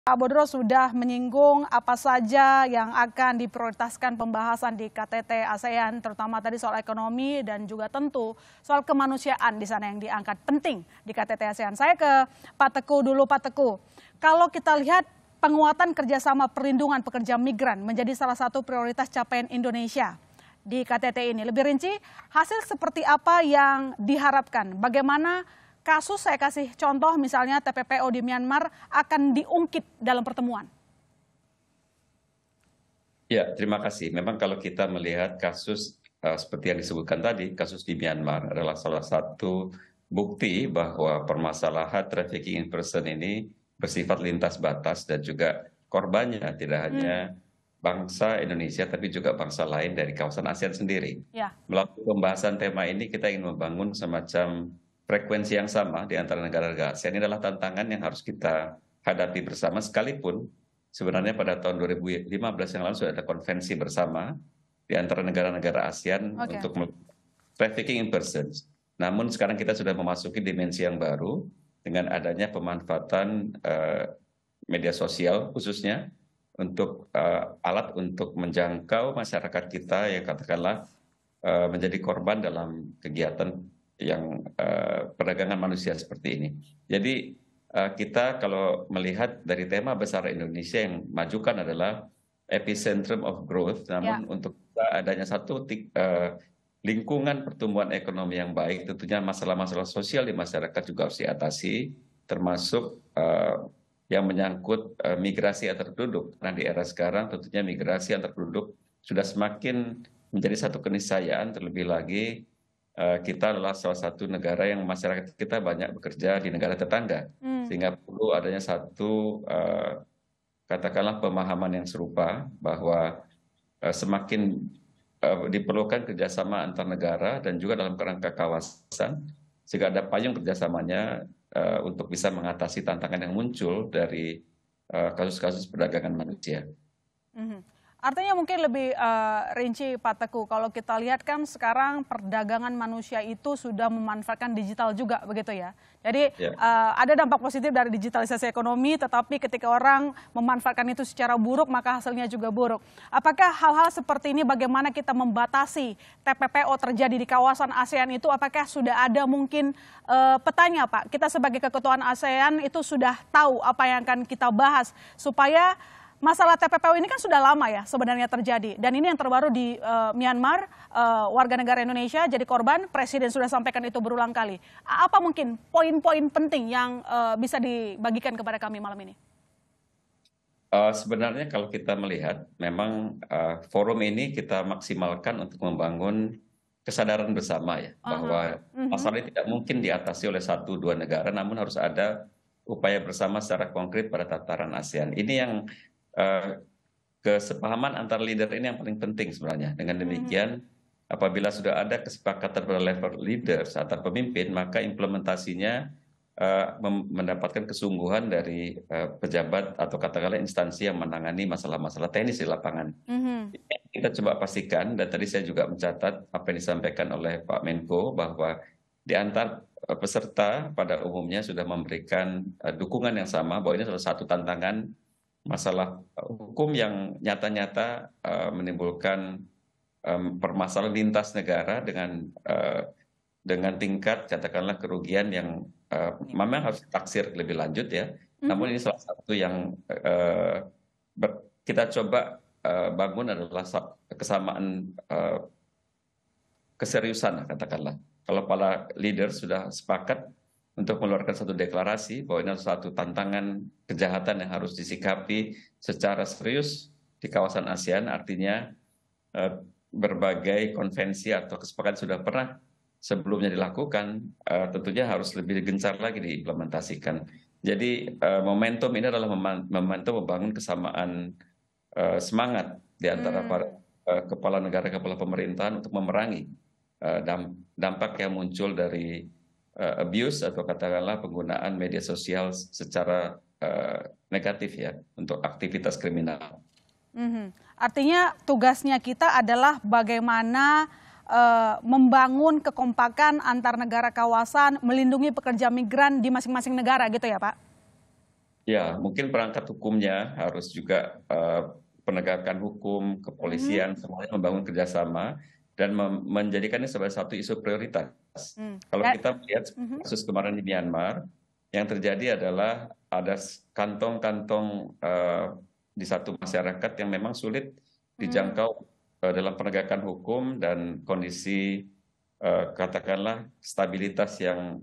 Pak Bodro sudah menyinggung apa saja yang akan diprioritaskan pembahasan di KTT ASEAN, terutama tadi soal ekonomi dan juga tentu soal kemanusiaan di sana yang diangkat penting di KTT ASEAN. Saya ke Pak Teguh dulu, Pak Teguh. Kalau kita lihat penguatan kerjasama perlindungan pekerja migran menjadi salah satu prioritas capaian Indonesia di KTT ini. Lebih rinci, hasil seperti apa yang diharapkan? Bagaimana kasus, saya kasih contoh misalnya TPPO di Myanmar akan diungkit dalam pertemuan? Ya, terima kasih. Memang kalau kita melihat kasus seperti yang disebutkan tadi, kasus di Myanmar adalah salah satu bukti bahwa permasalahan trafficking in person ini bersifat lintas batas dan juga korbannya tidak hanya bangsa Indonesia tapi juga bangsa lain dari kawasan ASEAN sendiri. Ya. Melalui pembahasan tema ini kita ingin membangun semacam frekuensi yang sama di antara negara-negara ASEAN. Ini adalah tantangan yang harus kita hadapi bersama, sekalipun sebenarnya pada tahun 2015 yang lalu sudah ada konvensi bersama di antara negara-negara ASEAN untuk trafficking in persons. Namun sekarang kita sudah memasuki dimensi yang baru dengan adanya pemanfaatan media sosial khususnya untuk alat untuk menjangkau masyarakat kita yang katakanlah menjadi korban dalam kegiatan yang perdagangan manusia seperti ini. Jadi kita kalau melihat dari tema besar Indonesia yang majukan adalah epicentrum of growth, namun untuk adanya satu lingkungan pertumbuhan ekonomi yang baik, tentunya masalah-masalah sosial di masyarakat juga harus diatasi, termasuk yang menyangkut migrasi antar penduduk. Nah di era sekarang tentunya migrasi antar penduduk sudah semakin menjadi satu keniscayaan, terlebih lagi kita adalah salah satu negara yang masyarakat kita banyak bekerja di negara tetangga, sehingga perlu adanya satu katakanlah pemahaman yang serupa bahwa semakin diperlukan kerjasama antar negara dan juga dalam kerangka kawasan, sehingga ada payung kerjasamanya untuk bisa mengatasi tantangan yang muncul dari kasus-kasus perdagangan manusia. Artinya mungkin lebih rinci Pak Teguh, kalau kita lihat kan sekarang perdagangan manusia itu sudah memanfaatkan digital juga begitu ya. Jadi ada dampak positif dari digitalisasi ekonomi, tetapi ketika orang memanfaatkan itu secara buruk maka hasilnya juga buruk. Apakah hal-hal seperti ini bagaimana kita membatasi TPPO terjadi di kawasan ASEAN itu, apakah sudah ada mungkin petanya Pak? Kita sebagai keketuaan ASEAN itu sudah tahu apa yang akan kita bahas supaya masalah TPPO ini kan sudah lama ya sebenarnya terjadi. Dan ini yang terbaru di Myanmar, warga negara Indonesia jadi korban, Presiden sudah sampaikan itu berulang kali. Apa mungkin poin-poin penting yang bisa dibagikan kepada kami malam ini? Sebenarnya kalau kita melihat, memang forum ini kita maksimalkan untuk membangun kesadaran bersama ya, bahwa masalah ini tidak mungkin diatasi oleh satu dua negara, namun harus ada upaya bersama secara konkret pada tataran ASEAN. Ini yang kesepahaman antar leader ini yang paling penting sebenarnya. Dengan demikian, apabila sudah ada kesepakatan pada level leaders antar pemimpin, maka implementasinya mendapatkan kesungguhan dari pejabat atau katakanlah instansi yang menangani masalah-masalah teknis di lapangan. Kita coba pastikan, dan tadi saya juga mencatat apa yang disampaikan oleh Pak Menko, bahwa di antar peserta pada umumnya sudah memberikan dukungan yang sama, bahwa ini salah satu tantangan masalah hukum yang nyata-nyata menimbulkan permasalahan lintas negara dengan tingkat katakanlah kerugian yang memang harus ditaksir lebih lanjut ya. Namun ini salah satu yang kita coba bangun adalah kesamaan keseriusan katakanlah. Kalau para leader sudah sepakat untuk mengeluarkan satu deklarasi bahwa ini adalah satu tantangan kejahatan yang harus disikapi secara serius di kawasan ASEAN, artinya berbagai konvensi atau kesepakatan sudah pernah sebelumnya dilakukan, tentunya harus lebih gencar lagi diimplementasikan. Jadi momentum ini adalah momentum membangun kesamaan semangat di antara para kepala negara, kepala pemerintahan untuk memerangi dampak yang muncul dari abuse atau katakanlah penggunaan media sosial secara negatif ya untuk aktivitas kriminal. Artinya tugasnya kita adalah bagaimana membangun kekompakan antar negara kawasan, melindungi pekerja migran di masing-masing negara gitu ya Pak? Ya, mungkin perangkat hukumnya harus juga penegakan hukum, kepolisian, semuanya membangun kerjasama dan menjadikannya sebagai satu isu prioritas. Kalau kita melihat kasus kemarin di Myanmar, yang terjadi adalah ada kantong-kantong di satu masyarakat yang memang sulit dijangkau dalam penegakan hukum dan kondisi katakanlah stabilitas yang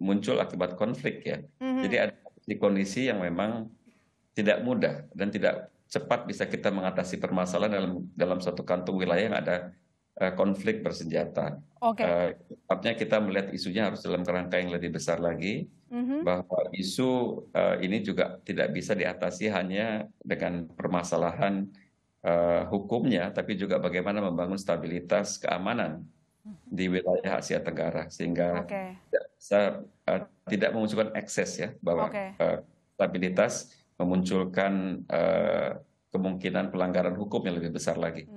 muncul akibat konflik ya. Jadi ada kondisi yang memang tidak mudah dan tidak cepat bisa kita mengatasi permasalahan dalam suatu kantung wilayah yang ada konflik bersenjata. Artinya kita melihat isunya harus dalam kerangka yang lebih besar lagi, bahwa isu ini juga tidak bisa diatasi hanya dengan permasalahan hukumnya, tapi juga bagaimana membangun stabilitas keamanan di wilayah Asia Tenggara sehingga tidak memunculkan ekses ya, bahwa stabilitas memunculkan kemungkinan pelanggaran hukum yang lebih besar lagi.